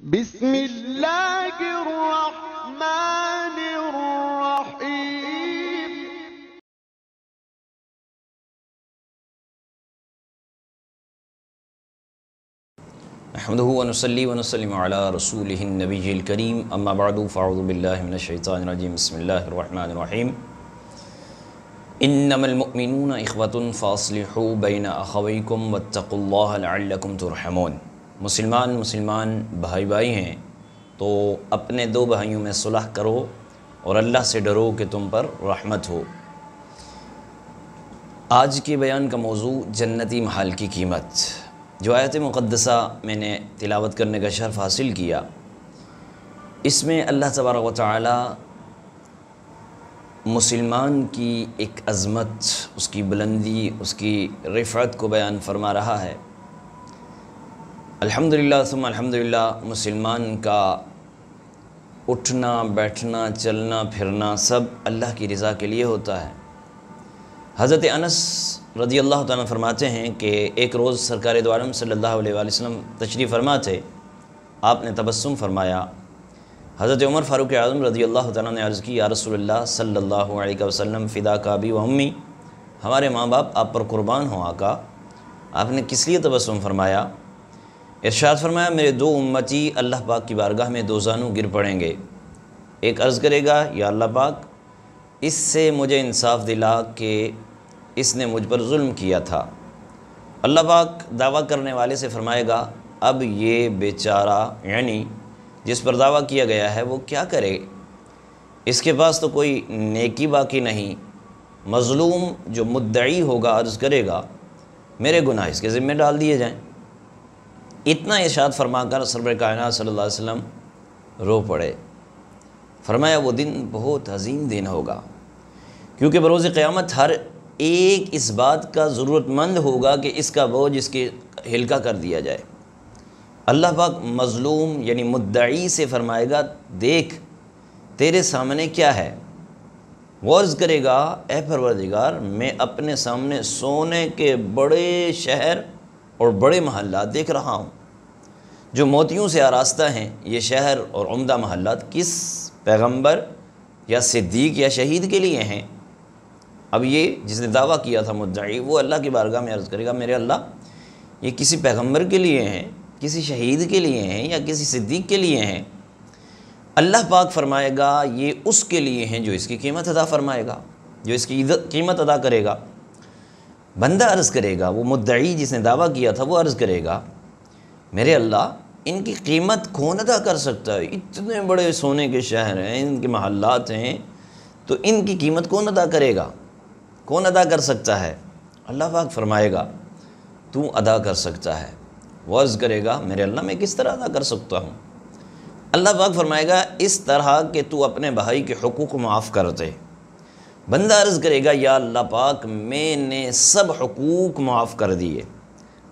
بسم اللہ الرحمن الرحیم۔ نحمده ونصلي ونسلم على رسوله النبي الكريم اما بعد فاعوذ بالله من الشيطان الرجيم بسم الله الرحمن الرحيم انما المؤمنون اخوة فاصلحوا بين اخويكم واتقوا الله لعلكم ترحمون۔ مسلمان بھائی ہیں تو اپنے دو بھائیوں میں صلح کرو اور اللہ سے ڈرو کہ تم پر رحمت ہو۔ آج کے بیان کا موضوع جنتی محل کی قیمت۔ جو آیت مقدسہ میں نے تلاوت کرنے کا شرف حاصل کیا، اس میں اللہ تبارک و تعالی مسلمان کی ایک عظمت، اس کی بلندی، اس کی رفعت کو بیان فرما رہا ہے۔ الحمدللہ ثم الحمدللہ، مسلمان کا اٹھنا بیٹھنا چلنا پھرنا سب اللہ کی رضا کے لیے ہوتا ہے۔ حضرت انس رضی اللہ تعالیٰ فرماتے ہیں کہ ایک روز سرکار دو عالم صلی اللہ علیہ وآلہ وسلم تشریف فرما تھے، آپ نے تبسم فرمایا۔ حضرت عمر فاروق اعظم رضی اللہ تعالیٰ نے عرض کی، یا رسول اللہ صلی اللہ علیہ وسلم فداک ابی و امی، ہمارے ماں باپ آپ پر قربان ہوں آقا، آپ نے کس لیے تبسم فرمایا؟ ارشاد فرمایا، میرے دو امتی اللہ پاک کی بارگاہ میں دو زانوں گر پڑیں گے، ایک عرض کرے گا یا اللہ پاک اس سے مجھے انصاف دلا کہ اس نے مجھ پر ظلم کیا تھا۔ اللہ پاک دعویٰ کرنے والے سے فرمائے گا، اب یہ بیچارہ یعنی جس پر دعویٰ کیا گیا ہے وہ کیا کرے، اس کے پاس تو کوئی نیکی باقی نہیں۔ مظلوم جو مدعی ہوگا عرض کرے گا میرے گناہ اس کے ذمہ ڈال دیے جائیں۔ اتنا ارشاد فرما کر سرور کائنات صلی اللہ علیہ وسلم رو پڑے۔ فرمایا وہ دن بہت عظیم دن ہوگا، کیونکہ بروز قیامت ہر ایک اس بات کا ضرورت مند ہوگا کہ اس کا بوجھ اس کے ہلکا کر دیا جائے۔ اللہ پاک مظلوم یعنی مدعی سے فرمائے گا، دیکھ تیرے سامنے کیا ہے؟ وہ عرض کرے گا، اے پروردگار میں اپنے سامنے سونے کے بڑے شہر اور بڑے محلات دیکھ رہا ہوں جو موتیوں سے آراستہ ہیں۔ یہ شہر اور عمدہ محلات کس پیغمبر یا صدیق یا شہید کے لیے ہیں؟ اب یہ جس نے دعویٰ کیا تھا مدعی، وہ اللہ کی بارگاہ میں عرض کرے گا، میرے اللہ یہ کسی پیغمبر کے لیے ہیں، کسی شہید کے لیے ہیں یا کسی صدیق کے لیے ہیں؟ اللہ پاک فرمائے گا یہ اس کے لیے ہیں جو اس کی قیمت ادا فرمائے گا، جو اس کی قیمت ادا کرے گا۔ بندہ عرض کرے گا، وہ مدعی جس نے دعویٰ کیا تھا وہ عرض کرے گا، میرے اللہ ان کی قیمت کون ادا کر سکتا ہے؟ اتنے بڑے سونے کے شہر ہیں، ان کے محلات ہیں، تو ان کی قیمت کون ادا کرے گا؟ کون ادا کر سکتا ہے؟ اللہ پاک فرمائے گا تو ادا کر سکتا ہے۔ وہ عرض کرے گا، میرے اللہ میں کس طرح ادا کر سکتا ہوں؟ اللہ پاک فرمائے گا، اس طرح کہ تو اپنے بھائی کے حقوق معاف کر دے۔ بندہ عرض کرے گا، یا اللہ پاک میں نے سب حقوق معاف کر دیے۔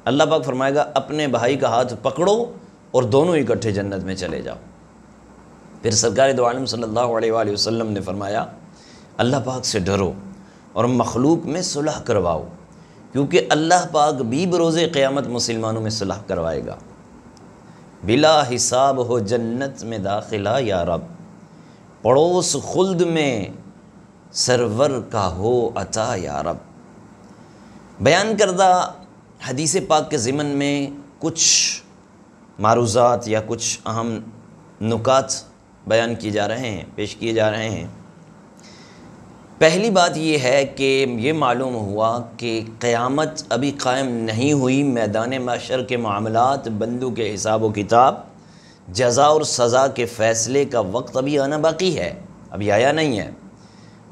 اللہ پاک فرمائے گا، اپنے بھائی کا ہاتھ پکڑو اور دونوں اکٹھے جنت میں چلے جاؤ۔ پھر سرکار دو عالم صلی اللہ علیہ وآلہ وسلم نے فرمایا، اللہ پاک سے ڈرو اور مخلوق میں صلح کرواؤ، کیونکہ اللہ پاک بھی بروز قیامت مسلمانوں میں صلح کروائے گا۔ بلا حساب ہو جنت میں داخلہ یا رب، پڑوس خلد میں سرور کا ہو عطا یا رب۔ بیان کردہ حدیث پاک کے ضمن میں کچھ معروضات یا کچھ اہم نکات بیان کیے جا رہے ہیں، پیش کیے جا رہے ہیں۔ پہلی بات یہ ہے کہ یہ معلوم ہوا کہ قیامت ابھی قائم نہیں ہوئی، میدان محشر کے معاملات، بندوں کے حساب و کتاب، جزا اور سزا کے فیصلے کا وقت ابھی آنا باقی ہے، ابھی آیا نہیں ہے۔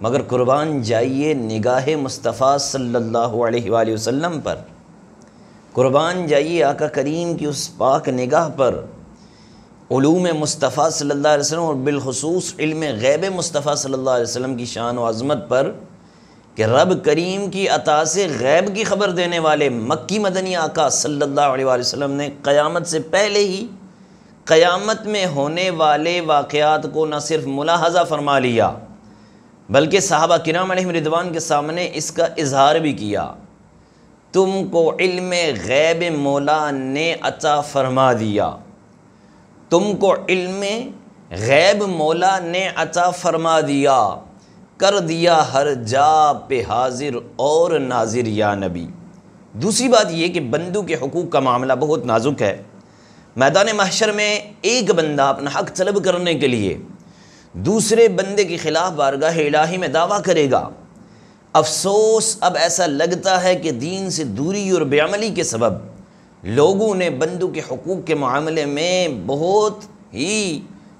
مگر قربان جائیے نگاہ مصطفیٰ صلی اللہ علیہ وآلہ وسلم پر، قربان جائیے آقا کریم کی اس پاک نگاہ پر، علوم مصطفیٰ صلی اللہ علیہ وسلم اور بالخصوص علم غیب مصطفیٰ صلی اللہ علیہ وسلم کی شان و عظمت پر کہ رب کریم کی عطا سے غیب کی خبر دینے والے مکی مدنی آقا صلی اللہ علیہ وآلہ وسلم نے قیامت سے پہلے ہی قیامت میں ہونے والے واقعات کو نہ صرف ملاحظہ فرما لیا بلکہ صحابہ کرام علیہم رضوان کے سامنے اس کا اظہار بھی کیا۔ تم کو علم غیب مولا نے عطا فرما دیا، تم کو علم غیب مولا نے عطا فرما دیا، کر دیا ہر جا پہ حاضر اور ناظر یا نبی۔ دوسری بات یہ کہ بندوں کے حقوق کا معاملہ بہت نازک ہے۔ میدان محشر میں ایک بندہ اپنا حق طلب کرنے کے لیے دوسرے بندے کے خلاف بارگاہ الہی میں دعویٰ کرے گا۔ افسوس اب ایسا لگتا ہے کہ دین سے دوری اور بے عملی کے سبب لوگوں نے بندوں کے حقوق کے معاملے میں بہت ہی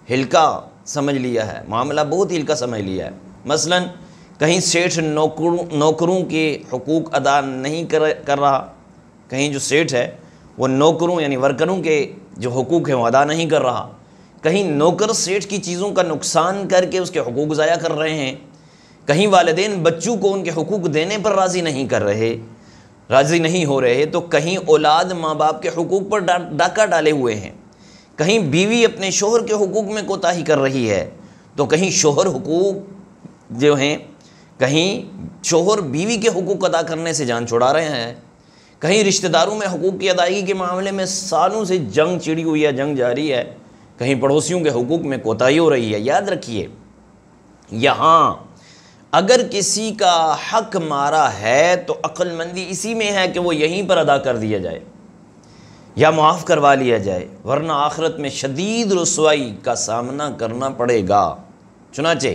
ہلکا سمجھ لیا ہے، معاملہ بہت ہی ہلکا سمجھ لیا ہے۔ مثلا کہیں سیٹھ نوکروں کے حقوق ادا نہیں کر رہا، کہیں جو سیٹھ ہے وہ نوکروں یعنی ورکروں کے جو حقوق ہیں وہ ادا نہیں کر رہا، کہیں نوکر سیٹھ کی چیزوں کا نقصان کر کے اس کے حقوق ضائع کر رہے ہیں، کہیں والدین بچوں کو ان کے حقوق دینے پر راضی نہیں ہو رہے، تو کہیں اولاد ماں باپ کے حقوق پر ڈاکہ ڈالے ہوئے ہیں، کہیں بیوی اپنے شوہر کے حقوق میں کوتاہی کر رہی ہے، تو کہیں شوہر حقوق جو ہیں، کہیں شوہر بیوی کے حقوق ادا کرنے سے جان چھڑا رہے ہیں، کہیں رشتہ داروں میں حقوق کی ادائیگی کے معاملے میں سالوں سے جنگ چھڑی ہوئی ہے، جنگ جاری ہے، کہیں پڑوسیوں کے حقوق میں کوتاہی ہو رہی ہے۔ یاد رکھیے، یہاں اگر کسی کا حق مارا ہے تو عقل مندی اسی میں ہے کہ وہ یہیں پر ادا کر دیا جائے یا معاف کروا لیا جائے، ورنہ آخرت میں شدید رسوائی کا سامنا کرنا پڑے گا۔ چنانچہ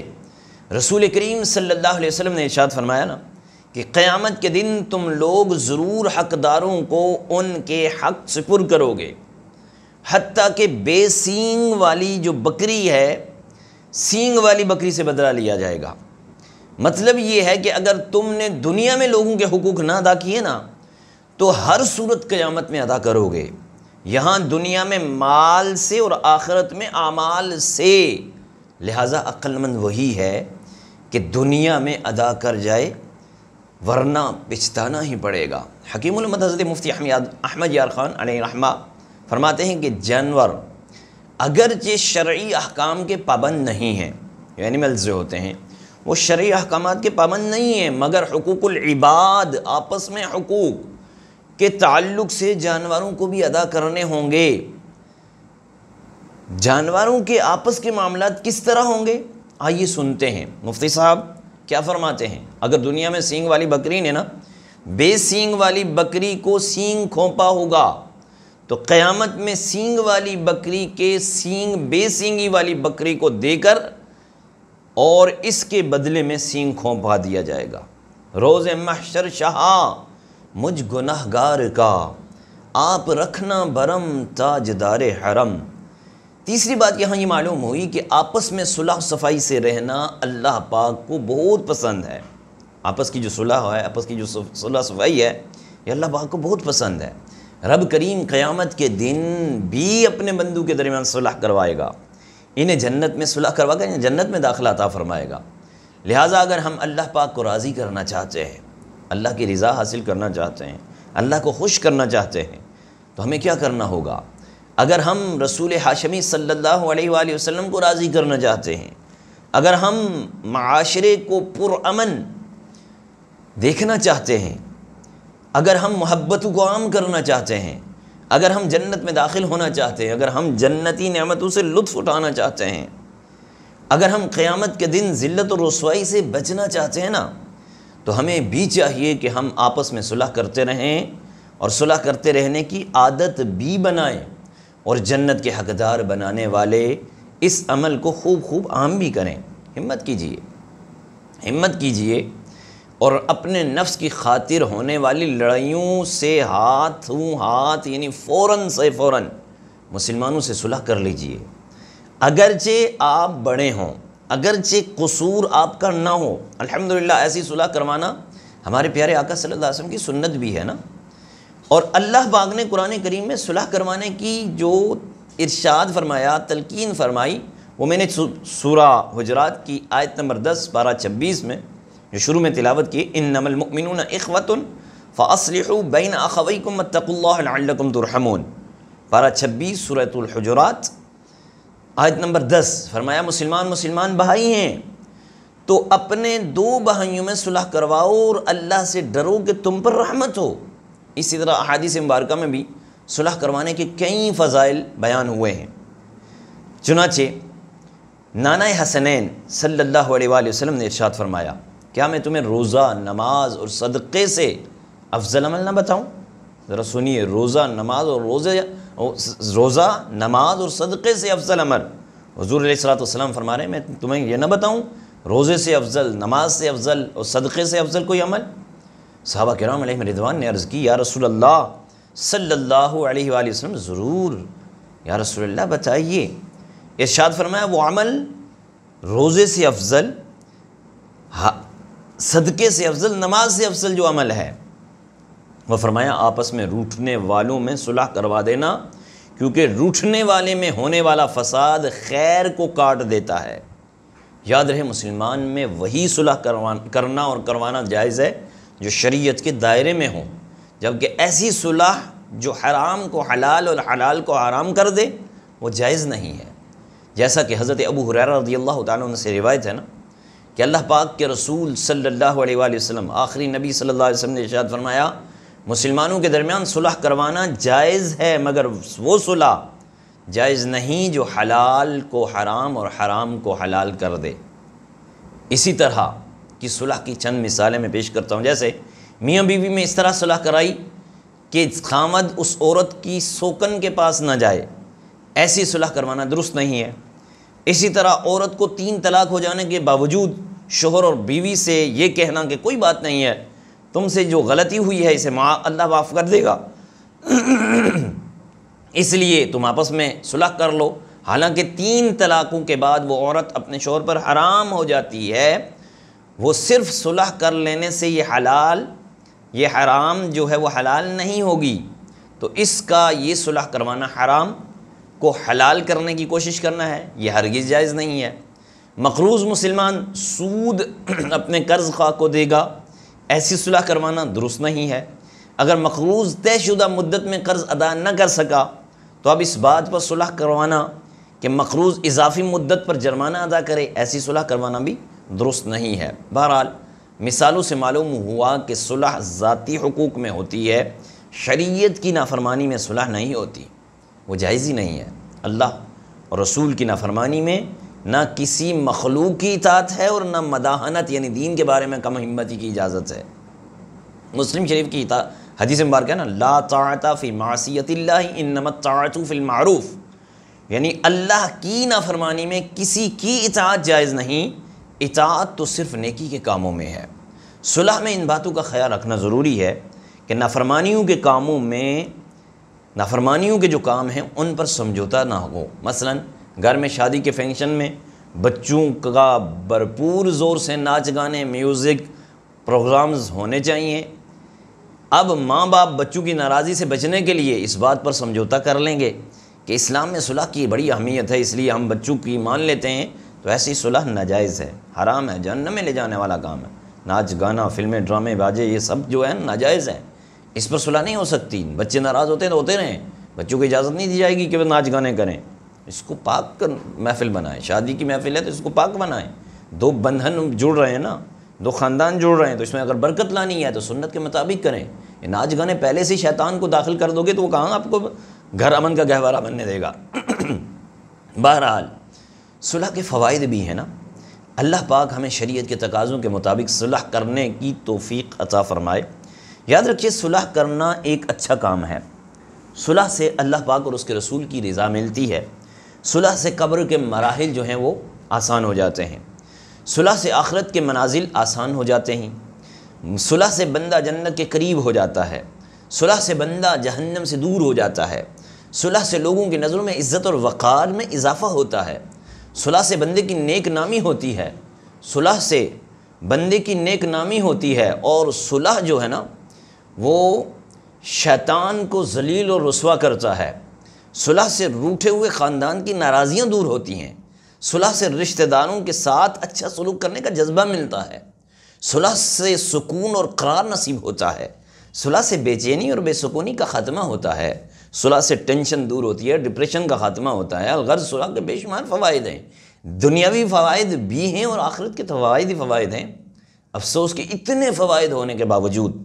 رسول کریم صلی اللہ علیہ وسلم نے ارشاد فرمایا نا کہ قیامت کے دن تم لوگ ضرور حقداروں کو ان کے حق سپر کرو گے، حتیٰ کہ بے سینگ والی جو بکری ہے، سینگ والی بکری سے بدلہ لیا جائے گا۔ مطلب یہ ہے کہ اگر تم نے دنیا میں لوگوں کے حقوق نہ ادا کیے نا تو ہر صورت قیامت میں ادا کرو گے، یہاں دنیا میں مال سے اور آخرت میں اعمال سے۔ لہٰذا عقل مند وہی ہے کہ دنیا میں ادا کر جائے ورنہ پچھتانا ہی پڑے گا۔ حکیم الامت حضرت مفتی احمد یار خان علیہ رحمہ فرماتے ہیں کہ جانور اگرچہ شرعی احکام کے پابند نہیں ہیں، اینیملز جو ہوتے ہیں وہ شرعی احکامات کے پابند نہیں ہیں، مگر حقوق العباد، آپس میں حقوق کے تعلق سے جانوروں کو بھی ادا کرنے ہوں گے۔ جانوروں کے آپس کے معاملات کس طرح ہوں گے؟ آئیے سنتے ہیں مفتی صاحب کیا فرماتے ہیں۔ اگر دنیا میں سینگ والی بکری نے نا بے سینگ والی بکری کو سینگ کھونپا ہوگا تو قیامت میں سینگ والی بکری کے سینگ بے سینگی والی بکری کو دے کر اور اس کے بدلے میں سینگ کھونپا دیا جائے گا۔ روز محشر شہاں مجھ گنہگار کا، آپ رکھنا برم تاجدار حرم۔ تیسری بات یہاں یہ معلوم ہوئی کہ آپس میں صلح صفائی سے رہنا اللہ پاک کو بہت پسند ہے۔ آپس کی جو صلح ہے، آپس کی جو صلح صفائی ہے، یہ اللہ پاک کو بہت پسند ہے۔ رب کریم قیامت کے دن بھی اپنے بندوں کے درمیان صلح کروائے گا، انہیں جنت میں صلح کروا کر جنت میں داخلہ عطا فرمائے گا۔ لہٰذا اگر ہم اللہ پاک کو راضی کرنا چاہتے ہیں، اللہ کی رضا حاصل کرنا چاہتے ہیں، اللہ کو خوش کرنا چاہتے ہیں، تو ہمیں کیا کرنا ہوگا؟ اگر ہم رسول ہاشمی صلی اللہ علیہ وآلہ وسلم کو راضی کرنا چاہتے ہیں، اگر ہم معاشرے کو پرامن دیکھنا چاہتے ہیں، اگر ہم محبت کو عام کرنا چاہتے ہیں، اگر ہم جنت میں داخل ہونا چاہتے ہیں، اگر ہم جنتی نعمتوں سے لطف اٹھانا چاہتے ہیں، اگر ہم قیامت کے دن ذلت و رسوائی سے بچنا چاہتے ہیں نا، تو ہمیں بھی چاہیے کہ ہم آپس میں صلح کرتے رہیں اور صلح کرتے رہنے کی عادت بھی بنائیں، اور جنت کے حقدار بنانے والے اس عمل کو خوب عام بھی کریں۔ ہمت کیجئے اور اپنے نفس کی خاطر ہونے والی لڑائیوں سے ہاتھ یعنی فوراً مسلمانوں سے صلح کر لیجئے۔ اگرچہ آپ بڑے ہوں، اگرچہ قصور آپ کا نہ ہو، الحمدللہ ایسی صلح کروانا ہمارے پیارے آقا صلی اللہ علیہ وسلم کی سنت بھی ہے نا۔ اور اللہ پاک نے قرآن کریم میں صلح کروانے کی جو ارشاد فرمایا، تلقین فرمائی، وہ میں نے سورہ حجرات کی آیت نمبر 10 پارہ 26 میں جو شروع میں تلاوت کی، انما المؤمنون اخوة فاصلحوا بین اخویکم واتقوا اللہ لعلکم ترحمون، پارہ 26 سورہ الحجرات آیت نمبر 10، فرمایا مسلمان بھائی ہیں تو اپنے دو بھائیوں میں صلح کرواؤ اور اللہ سے ڈرو کہ تم پر رحمت ہو۔ اسی طرح احادیث مبارکہ میں بھی صلح کروانے کے کئی فضائل بیان ہوئے ہیں۔ چنانچہ نانا حسنین صلی اللہ علیہ وآلہ وسلم نے ارشاد فرمایا، کیا میں تمہیں روزہ، نماز اور صدقے سے افضل عمل نہ بتاؤں؟ ذرا سنیے، روزہ، نماز اور صدقے سے افضل عمل۔ حضور علیہ الصلوۃ والسلام فرما رہے ہیں میں تمہیں یہ نہ بتاؤں روزے سے افضل، نماز سے افضل اور صدقے سے افضل کوئی عمل؟ صحابہ کرام علیہم رضوان نے عرض کی، یا رسول اللہ صلی اللہ علیہ وآلہ وسلم، ضرور یا رسول اللہ بتائیے۔ ارشاد فرمایا، وہ عمل روزے سے افضل، صدقے سے افضل، نماز سے افضل جو عمل ہے، وہ فرمایا آپس میں روٹھنے والوں میں صلح کروا دینا، کیونکہ روٹھنے والے میں ہونے والا فساد خیر کو کاٹ دیتا ہے۔ یاد رہے، مسلمان میں وہی صلح کرنا اور کروانا جائز ہے جو شریعت کے دائرے میں ہوں، جبکہ ایسی صلح جو حرام کو حلال اور حلال کو حرام کر دے وہ جائز نہیں ہے۔ جیسا کہ حضرت ابو ہریرہ رضی اللہ تعالیٰ عنہ سے روایت ہے نا کہ اللہ پاک کے رسول صلی اللہ علیہ وآلہ وسلم، آخری نبی صلی اللہ علیہ وسلم نے ارشاد فرمایا، مسلمانوں کے درمیان صلح کروانا جائز ہے، مگر وہ صلح جائز نہیں جو حلال کو حرام اور حرام کو حلال کر دے۔ اسی طرح کی صلح کی چند مثالیں میں پیش کرتا ہوں، جیسے میاں بیوی میں اس طرح صلح کرائی کہ خامد اس عورت کی سوکن کے پاس نہ جائے، ایسی صلح کروانا درست نہیں ہے۔ اسی طرح عورت کو 3 طلاق ہو جانے کے باوجود شوہر اور بیوی سے یہ کہنا کہ کوئی بات نہیں ہے، تم سے جو غلطی ہوئی ہے اسے اللہ معاف کر دے گا، اس لیے تم آپس میں صلح کر لو، حالانکہ 3 طلاقوں کے بعد وہ عورت اپنے شوہر پر حرام ہو جاتی ہے، وہ صرف صلح کر لینے سے یہ حرام جو ہے وہ حلال نہیں ہوگی، تو اس کا یہ صلح کروانا حرام کو حلال کرنے کی کوشش کرنا ہے، یہ ہرگز جائز نہیں ہے۔ مقروض مسلمان سود اپنے قرض خواہ کو دے گا، ایسی صلح کروانا درست نہیں ہے۔ اگر مقروض طے شدہ مدت میں قرض ادا نہ کر سکا تو اب اس بات پر صلح کروانا کہ مقروض اضافی مدت پر جرمانہ ادا کرے، ایسی صلح کروانا بھی درست نہیں ہے۔ بہرحال مثالوں سے معلوم ہوا کہ صلح ذاتی حقوق میں ہوتی ہے، شریعت کی نافرمانی میں صلح نہیں ہوتی، وہ جائز ہی نہیں ہے۔ اللہ اور رسول کی نافرمانی میں نہ کسی مخلوق کی اطاعت ہے اور نہ مداحنت یعنی دین کے بارے میں کم ہمتی کی اجازت ہے۔ مسلم شریف کی حدیث مبارکہ ہے نا، لا طاعت فی معصیت اللہ انما الطاعت فی المعروف، یعنی اللہ کی نافرمانی میں کسی کی اطاعت جائز نہیں، اطاعت تو صرف نیکی کے کاموں میں ہے۔ صلح میں ان باتوں کا خیال رکھنا ضروری ہے کہ نافرمانیوں کے کاموں میں، نافرمانیوں کے جو کام ہیں ان پر سمجھوتا نہ ہو۔ مثلا گھر میں شادی کے فنکشن میں بچوں کا بھرپور زور سے ناچ گانے، میوزک پروگرامز ہونے چاہیے۔ اب ماں باپ بچوں کی ناراضی سے بچنے کے لیے اس بات پر سمجھوتا کر لیں گے کہ اسلام میں صلح کی بڑی اہمیت ہے، اس لیے ہم بچوں کی مان لیتے ہیں، تو ایسی صلح ناجائز ہے، حرام ہے، جہنم میں لے جانے والا کام ہے۔ ناچ گانا، فلمیں، ڈرامے، باجے، یہ سب جو ہے ناجائز ہیں، اس پر صلح نہیں ہو سکتی۔ بچے ناراض ہوتے ہیں تو ہوتے رہیں، بچوں کو اجازت نہیں دی جائے گی کہ وہ ناچ گانے کریں، اس کو پاک محفل بنائیں۔ شادی کی محفل ہے تو اس کو پاک بنائیں، 2 بندھن جڑ رہے ہیں نا، 2 خاندان جڑ رہے ہیں، تو اس میں اگر برکت لانی ہے تو سنت کے مطابق کریں۔ یہ ناچ گانے پہلے سے شیطان کو داخل کر دو گے تو وہ کہاں آپ کو گھر امن کا گہوارہ بننے دے گا۔ بہرحال صلح کے فوائد بھی ہیں نا، اللہ پاک ہمیں شریعت کے تقاضوں کے مطابق صلح کرنے کی توفیق عطا فرمائے۔ یاد رکھیے، صلح کرنا ایک اچھا کام ہے، صلح سے اللہ پاک اور اس کے رسول کی رضا ملتی ہے، صلح سے قبر کے مراحل جو ہیں وہ آسان ہو جاتے ہیں، صلح سے آخرت کے منازل آسان ہو جاتے ہیں، صلح سے بندہ جنت کے قریب ہو جاتا ہے، صلح سے بندہ جہنم سے دور ہو جاتا ہے، صلح سے لوگوں کی نظروں میں عزت اور وقار میں اضافہ ہوتا ہے، صلح سے بندے کی نیک نامی ہوتی ہے، صلح سے بندے کی نیک نامی ہوتی ہے، اور صلح جو ہے نا وہ شیطان کو ذلیل اور رسوا کرتا ہے، صلح سے روٹھے ہوئے خاندان کی ناراضیاں دور ہوتی ہیں، صلح سے رشتہ داروں کے ساتھ اچھا سلوک کرنے کا جذبہ ملتا ہے، صلح سے سکون اور قرار نصیب ہوتا ہے، صلح سے بے چینی اور بے سکونی کا خاتمہ ہوتا ہے، صلح سے ٹینشن دور ہوتی ہے، ڈپریشن کا خاتمہ ہوتا ہے۔ الغرض صلح کے بے شمار فوائد ہیں، دنیاوی فوائد بھی ہیں اور آخرت کے فوائد ہی فوائد ہیں۔ افسوس کہ اتنے فوائد ہونے کے باوجود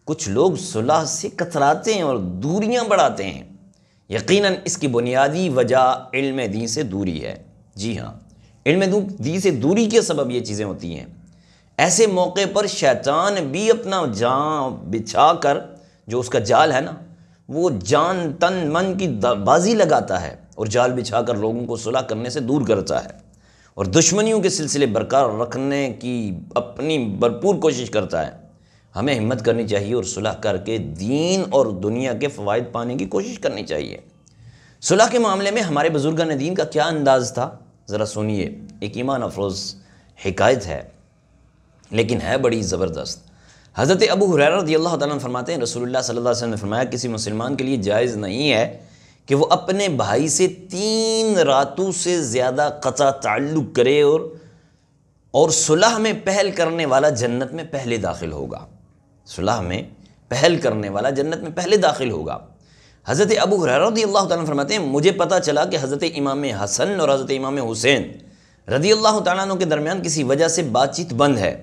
کچھ لوگ صلح سے کتراتے ہیں اور دوریاں بڑھاتے ہیں، یقیناً اس کی بنیادی وجہ علم دین سے دوری ہے۔ جی ہاں، علم دین سے دوری کے سبب یہ چیزیں ہوتی ہیں۔ ایسے موقع پر شیطان بھی اپنا جان بچھا کر، جو اس کا جال ہے نا، وہ جان تن من کی بازی لگاتا ہے اور جال بچھا کر لوگوں کو صلح کرنے سے دور کرتا ہے اور دشمنیوں کے سلسلے برقرار رکھنے کی اپنی بھرپور کوشش کرتا ہے۔ ہمیں ہمت کرنی چاہیے اور صلح کر کے دین اور دنیا کے فوائد پانے کی کوشش کرنی چاہیے۔ صلح کے معاملے میں ہمارے بزرگان دین کا کیا انداز تھا، ذرا سنیے۔ ایک ایمان افروز حکایت ہے لیکن ہے بڑی زبردست۔ حضرت ابو ہریرہ رضی اللہ تعالیٰ عنہ فرماتے ہیں رسول اللہ صلی اللہ علیہ وسلم نے فرمایا کسی مسلمان کے لیے جائز نہیں ہے کہ وہ اپنے بھائی سے 3 راتوں سے زیادہ قطع تعلق کرے اور صلح میں پہل کرنے والا جنت میں پہلے داخل ہوگا۔ صلح میں پہل کرنے والا جنت میں پہلے داخل ہوگا۔ حضرت ابو ہریرہ رضی اللہ تعالیٰ عنہ فرماتے ہیں مجھے پتہ چلا کہ حضرت امام حسن اور حضرت امام حسین رضی اللہ تعالیٰ عنہ کے درمیان کسی وجہ سے بات چیت بند ہے،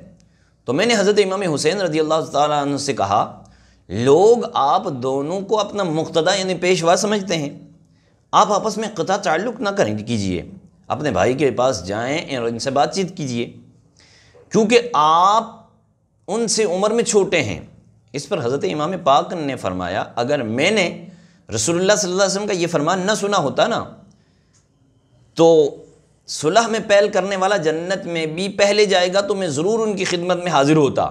تو میں نے حضرت امام حسین رضی اللہ تعالیٰ عنہ سے کہا لوگ آپ دونوں کو اپنا مقتدی یعنی پیشوا سمجھتے ہیں، آپ آپس میں قطع تعلق نہ کیجیے، اپنے بھائی کے پاس جائیں اور ان سے بات چیت کیجیے، کیونکہ آپ ان سے عمر میں چھوٹے ہیں۔ اس پر حضرت امام پاک نے فرمایا اگر میں نے رسول اللہ صلی اللہ علیہ وسلم کا یہ فرمان نہ سنا ہوتا نا تو صلح میں پہل کرنے والا جنت میں بھی پہلے جائے گا تو میں ضرور ان کی خدمت میں حاضر ہوتا،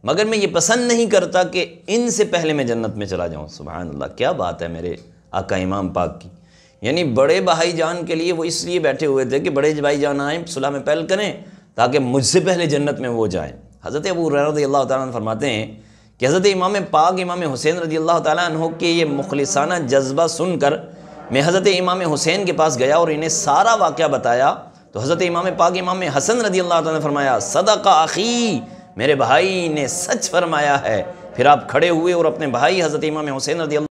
مگر میں یہ پسند نہیں کرتا کہ ان سے پہلے میں جنت میں چلا جاؤں۔ سبحان اللہ، کیا بات ہے میرے آقا امام پاک کی۔ یعنی بڑے بھائی جان کے لیے وہ اس لیے بیٹھے ہوئے تھے کہ بڑے بھائی جان آئیں صلح میں پہل کریں تاکہ مجھ سے پہلے جنت میں وہ جائیں۔ حضرت ابو ہریرہ رضی اللہ تعالیٰ عنہ فرماتے ہیں کہ حضرت امام پاک امام حسین رضی اللہ تعالیٰ عنہ کے یہ مخلصانہ جذبہ سن کر میں حضرت امام حسین کے پاس گیا اور انہیں سارا واقعہ بتایا تو حضرت امام پاک امام حسن رضی اللہ تعالیٰ نے فرمایا صدق اخی، میرے بھائی نے سچ فرمایا ہے۔ پھر آپ کھڑے ہوئے اور اپنے بھائی حضرت امام حسین رضی اللہ